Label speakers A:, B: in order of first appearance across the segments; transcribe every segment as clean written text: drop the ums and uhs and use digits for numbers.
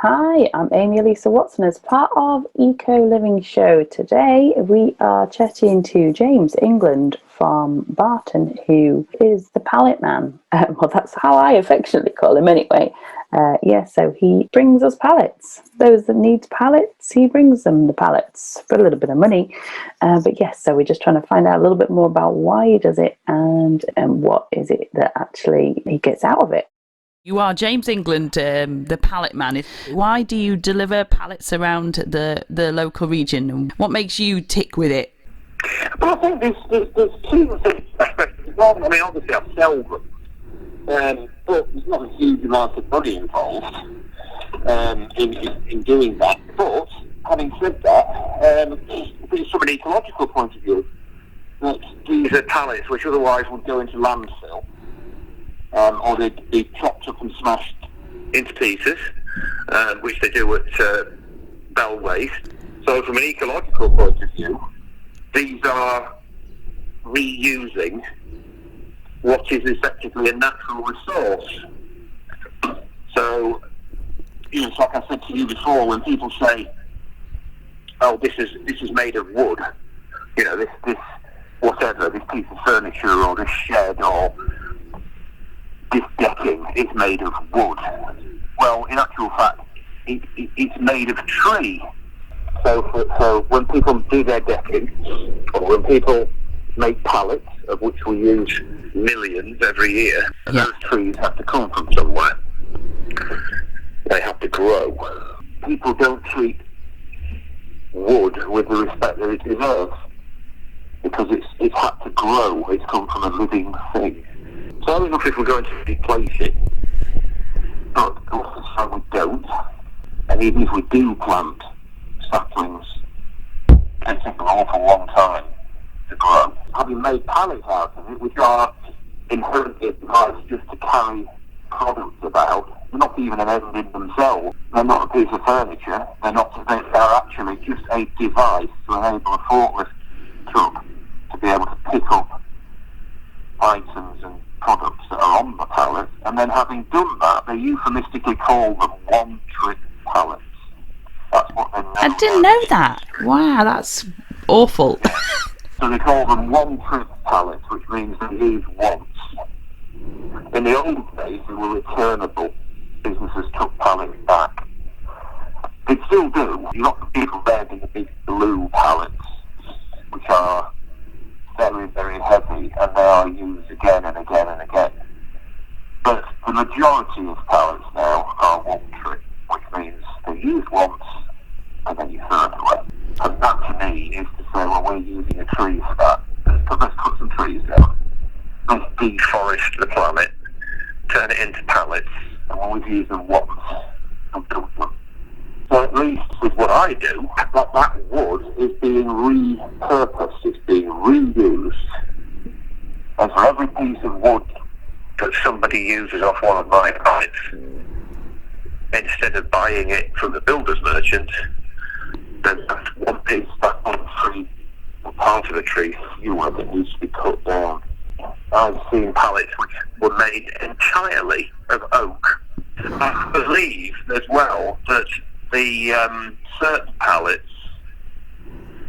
A: Hi, I'm Amy Alissa Watson as part of Eco Living Show. Today we are chatting to James England from Barton, who is the pallet man. Well, that's how I affectionately call him anyway. So he brings us pallets. Those that need pallets, he brings them the pallets for a little bit of money. So we're just trying to find out a little bit more about why he does it and what is it that actually he gets out of it.
B: You are James England, the pallet man. Why do you deliver pallets around the local region? What makes you tick with it?
C: Well, I think there's two things. One, I mean, obviously I sell them, but there's not a huge amount of money involved in doing that. But having said that, from an ecological point of view, that these are pallets which otherwise would go into landfill. Or they'd be chopped up and smashed into pieces, which they do at Bell Waste. So from an ecological point of view, these are reusing what is effectively a natural resource. So, it's like I said to you before, when people say, "Oh, this is made of wood," this whatever, this piece of furniture or this shed or this decking is made of wood. Well, in actual fact, it's made of tree. So when people do their decking, or when people make pallets, of which we use millions every year, those trees have to come from somewhere. They have to grow. People don't treat wood with the respect that it deserves, because it's had to grow. It's come from a living thing. So enough if we're going to replace it, but so we don't. And even if we do plant saplings, it can take an awful long time to grow. Having made pallets out of it, which are inherently devised just to carry products about, they're not even an end in themselves. They're not a piece of furniture. They are actually just a device to enable a forklift truck to be able to pick up items and products that are on the pallet, and then having done that, they euphemistically call them one-trip pallets. That's what they're known
B: I didn't know that. Wow, that's awful.
C: So they call them one-trip pallets, which means they use once. In the old days, they were returnable. Businesses took pallets back. They still do. You've got the big red and the big blue pallets, which are very, very heavy, and they are used again and again and again. But the majority of pallets now are one trip, which means they're used once and then you throw it away. And that to me is to say, well, we're using a tree for that. Let's cut some trees down. Let's deforest the planet, turn it into pallets, and we'll use them once and dump them. So at least with what I do, that wood is being repurposed, it's being reused. And for every piece of wood that somebody uses off one of my pallets, instead of buying it from the builder's merchant, then that one piece, that one tree, or part of a tree, that needs to be cut down. I've seen pallets which were made entirely of oak. I believe as well that the certain pallets,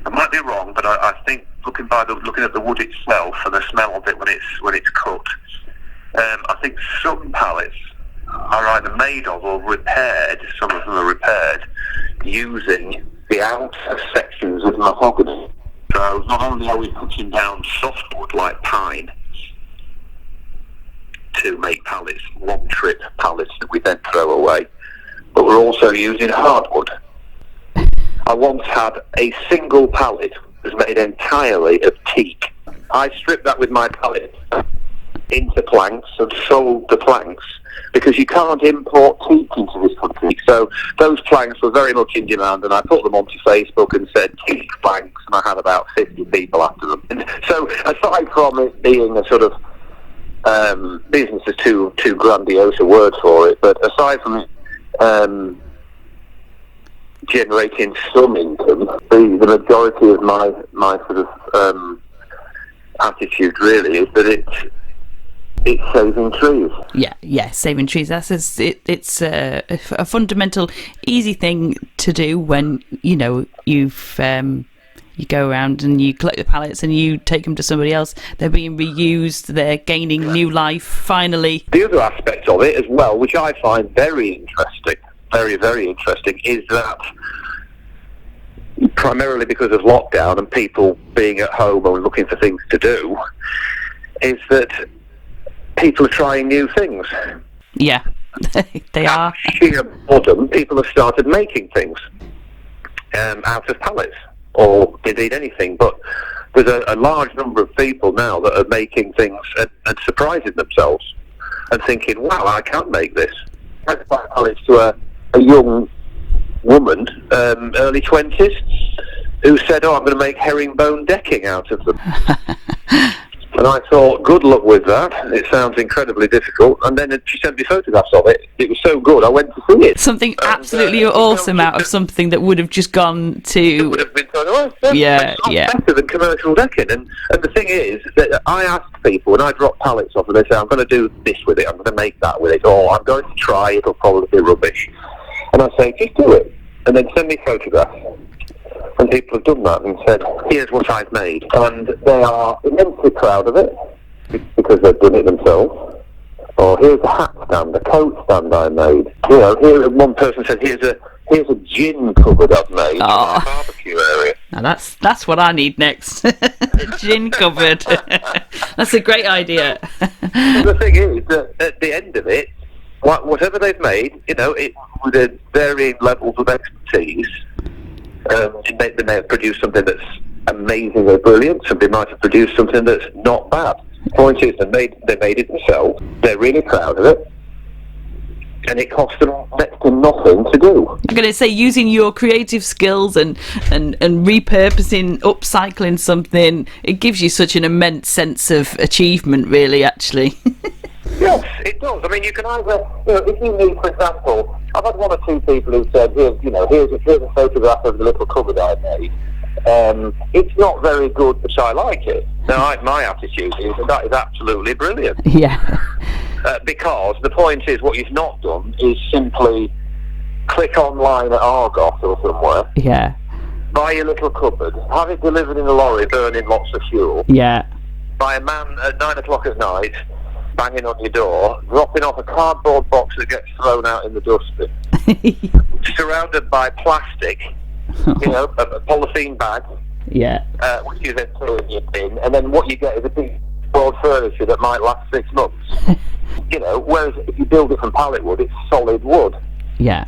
C: I might be wrong, but I think looking at the wood itself and the smell of it when it's cut, I think some pallets are either made of or repaired. Some of them are repaired using the outer sections of mahogany. So not only are we putting down softwood like pine to make pallets, one-trip pallets that we then throw away, but we're also using hardwood. I once had a single pallet that was made entirely of teak. I stripped that with my pallet into planks and sold the planks because you can't import teak into this country. So those planks were very much in demand, and I put them onto Facebook and said teak planks, and I had about 50 people after them. And so aside from it being a sort of business is too grandiose a word for it, but aside from it generating some income, the majority of my sort of attitude really is that it's saving trees.
B: Yeah, saving trees. It's a fundamental, easy thing to do when you go around and you collect the pallets and you take them to somebody else. They're being reused. They're gaining new life. Finally,
C: the other aspect of it as well, which I find very interesting, very, very interesting, is that primarily because of lockdown and people being at home and looking for things to do, is that people are trying new things.
B: Yeah, they are.
C: Sheer boredom, people have started making things out of pallets, or indeed anything. But there's a large number of people now that are making things and surprising themselves and thinking, wow, I can make this. I had to buy pallets to a young woman, early 20s, who said, I'm going to make herringbone decking out of them. And I thought, good luck with that. It sounds incredibly difficult. And then she sent me photographs of it. It was so good, I went to see it.
B: Something absolutely awesome out of something that would have just gone to...
C: It would have been thrown away.
B: Yeah.
C: Better than commercial decking. And the thing is that I ask people, when I drop pallets off, and they say, I'm going to do this with it, I'm going to make that with it, or I'm going to try, it'll probably be rubbish. And I say, just do it. And then send me photographs. And people have done that and said, here's what I've made. And they are immensely proud of it because they've done it themselves. Or here's a hat stand, a coat stand I made. Here one person said, here's a gin cupboard I've made in my barbecue area.
B: Now that's what I need next. Gin cupboard. That's a great idea.
C: The thing is that at the end of it, whatever they've made, with their varying levels of expertise, they may have produced something that's amazingly brilliant. Somebody might have produced something that's not bad. The point is, they made it themselves. They're really proud of it, and it cost them next to nothing to do.
B: I'm going to say, using your creative skills and repurposing, upcycling something, it gives you such an immense sense of achievement, really, actually.
C: Yes, it does. I mean, you can either, if you need, for example, I've had one or two people who said, here's a photograph of the little cupboard I made. It's not very good, but I like it. Now, my attitude is that is absolutely brilliant.
B: Yeah.
C: Because the point is, what you've not done is simply click online at Argos or somewhere.
B: Yeah.
C: Buy your little cupboard, have it delivered in a lorry burning lots of fuel.
B: Yeah.
C: By a man at 9 o'clock at night, banging on your door, dropping off a cardboard box that gets thrown out in the dustbin, surrounded by plastic, a polythene bag, which you then throw in your bin, and then what you get is a big board furniture that might last 6 months. Whereas if you build it from pallet wood, it's solid wood.
B: Yeah.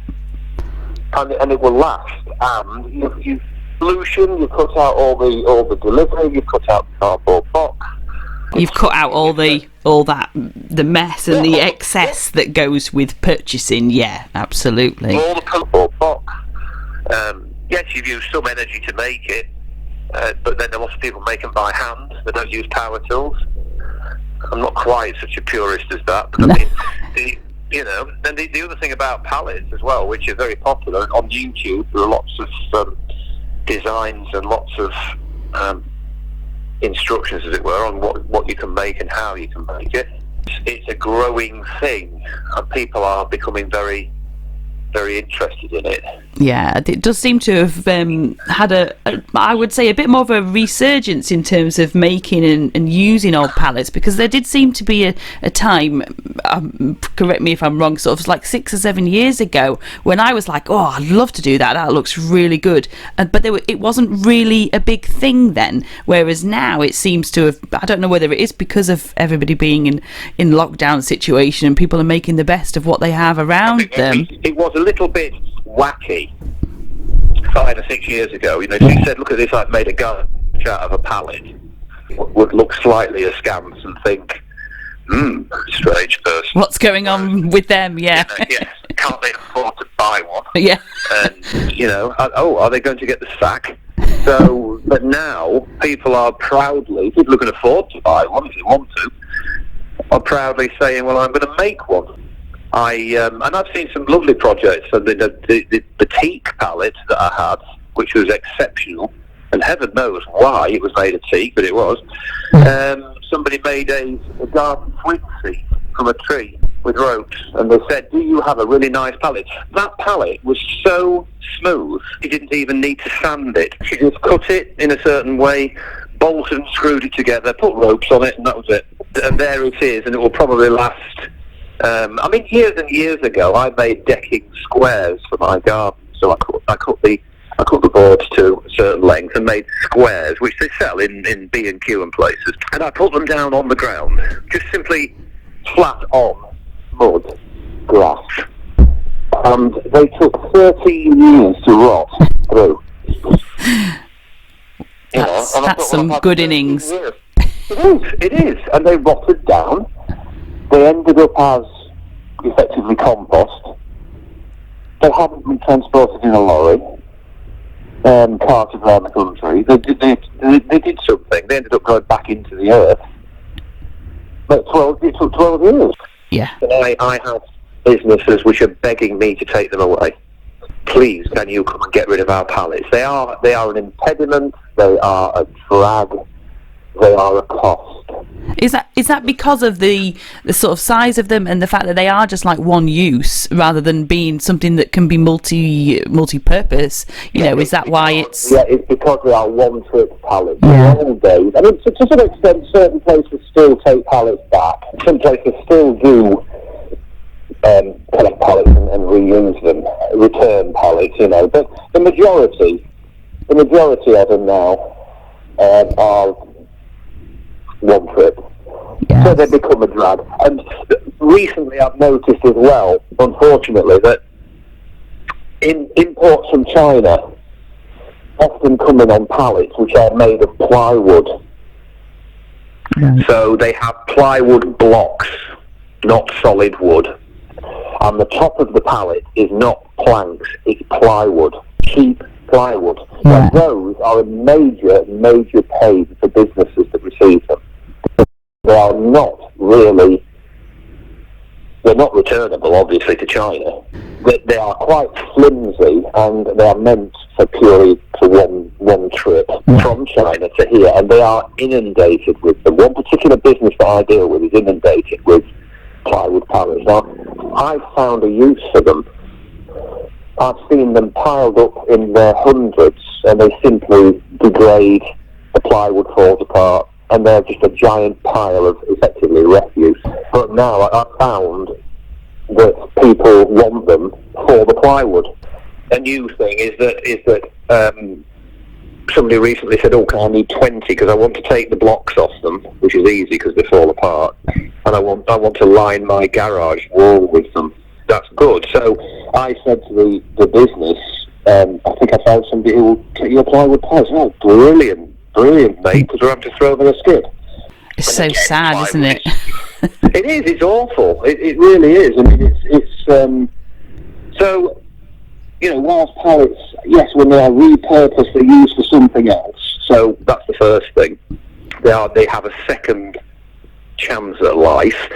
C: And it will last. And you've pollution, you've cut out all the delivery, you've cut out the cardboard box.
B: You've cut out the mess and the excess that goes with purchasing. Yeah, absolutely.
C: All the cardboard box. Yes, you've used some energy to make it, but then a lot of people make them by hand. They don't use power tools. I'm not quite such a purist as that, but I mean, then the other thing about pallets as well, which are very popular on YouTube, there are lots of designs and lots of instructions, as it were, on what you can make and how you can make it. It's a growing thing, and people are becoming very, very interested in it.
B: Yeah, it does seem to have had I would say, a bit more of a resurgence in terms of making and using old pallets, because there did seem to be a time, correct me if I'm wrong, sort of like 6 or 7 years ago, when I was like, oh, I'd love to do that. That looks really good. But it wasn't really a big thing then, whereas now it seems to have, I don't know whether it is because of everybody being in lockdown situation and people are making the best of what they have around them.
C: It was a little bit wacky 5 or 6 years ago. If you said, look at this, I've made a gun out of a pallet, would look slightly askance and think, strange person.
B: What's going on with them? Yeah.
C: Yes, can't they afford to buy one?
B: Yeah.
C: And, are they going to get the sack? So, but now people are proudly, people who can afford to buy one if they want to, are proudly saying, well, I'm going to make one. And I've seen some lovely projects. So the teak pallet that I had, which was exceptional, and heaven knows why it was made of teak, but it was. Somebody made a garden swing seat from a tree with ropes, and they said, do you have a really nice pallet? That pallet was so smooth, you didn't even need to sand it. She just cut it in a certain way, bolted and screwed it together, put ropes on it, and that was it. And there it is, and it will probably last. Years and years ago, I made decking squares for my garden, so I cut the boards to a certain length and made squares, which they sell in B&Q and places, and I put them down on the ground, just simply flat on mud, grass, and they took 13 years to rot through.
B: That's some good innings.
C: It is, and they rotted down. They ended up as effectively compost. They haven't been transported in a lorry, carted around the country. They did something. They ended up going back into the earth. But it took 12 years.
B: Yeah.
C: And I have businesses which are begging me to take them away. Please, can you come and get rid of our pallets? They are an impediment. They are a drag. They are a cost.
B: Is that because of the sort of size of them and the fact that they are just like one use rather than being something that can be multi-purpose? Is that why it's...
C: Yeah, it's because they are one-trip pallets. Yeah. In the old days, to some extent, certain places still take pallets back. Some places still do collect pallets and reuse them, return pallets, But the majority of them now are one trip. Yes. So they become a drag. And recently I've noticed as well, unfortunately, that imports from China often come in on pallets which are made of plywood. Right. So they have plywood blocks, not solid wood. And the top of the pallet is not planks, it's plywood, cheap plywood. Yeah. And those are a major pain for businesses that receive them. They are not really, they're not returnable, obviously, to China. They are quite flimsy, and they are meant for purely for one trip from China to here, and they are inundated with them. One particular business that I deal with is inundated with plywood pallets. Now, I've found a use for them. I've seen them piled up in their hundreds, and they simply degrade, the plywood falls apart, and they're just a giant pile of effectively refuse. But now I've found that people want them for the plywood. A new thing is that somebody recently said, "Oh, can I need 20 because I want to take the blocks off them," which is easy because they fall apart, and I want to line my garage wall with them. That's good. So I said to the business, I think I found somebody who will take your plywood pallets. Oh, brilliant, mate, because we're having to throw them a skid.
B: It's so sad, isn't it?
C: It is. It's awful. It really is. I mean, it's so. Whilst pallets, yes, when they are repurposed, they're used for something else. So that's the first thing. They have a second chance at life,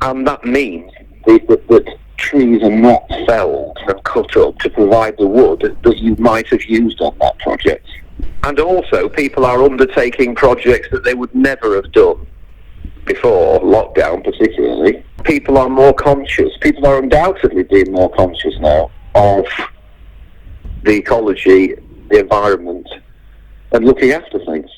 C: and that means that trees are not felled and cut up to provide the wood that you might have used on that project. And also, people are undertaking projects that they would never have done before lockdown, particularly. People are more conscious. People are undoubtedly being more conscious now of the ecology, the environment, and looking after things.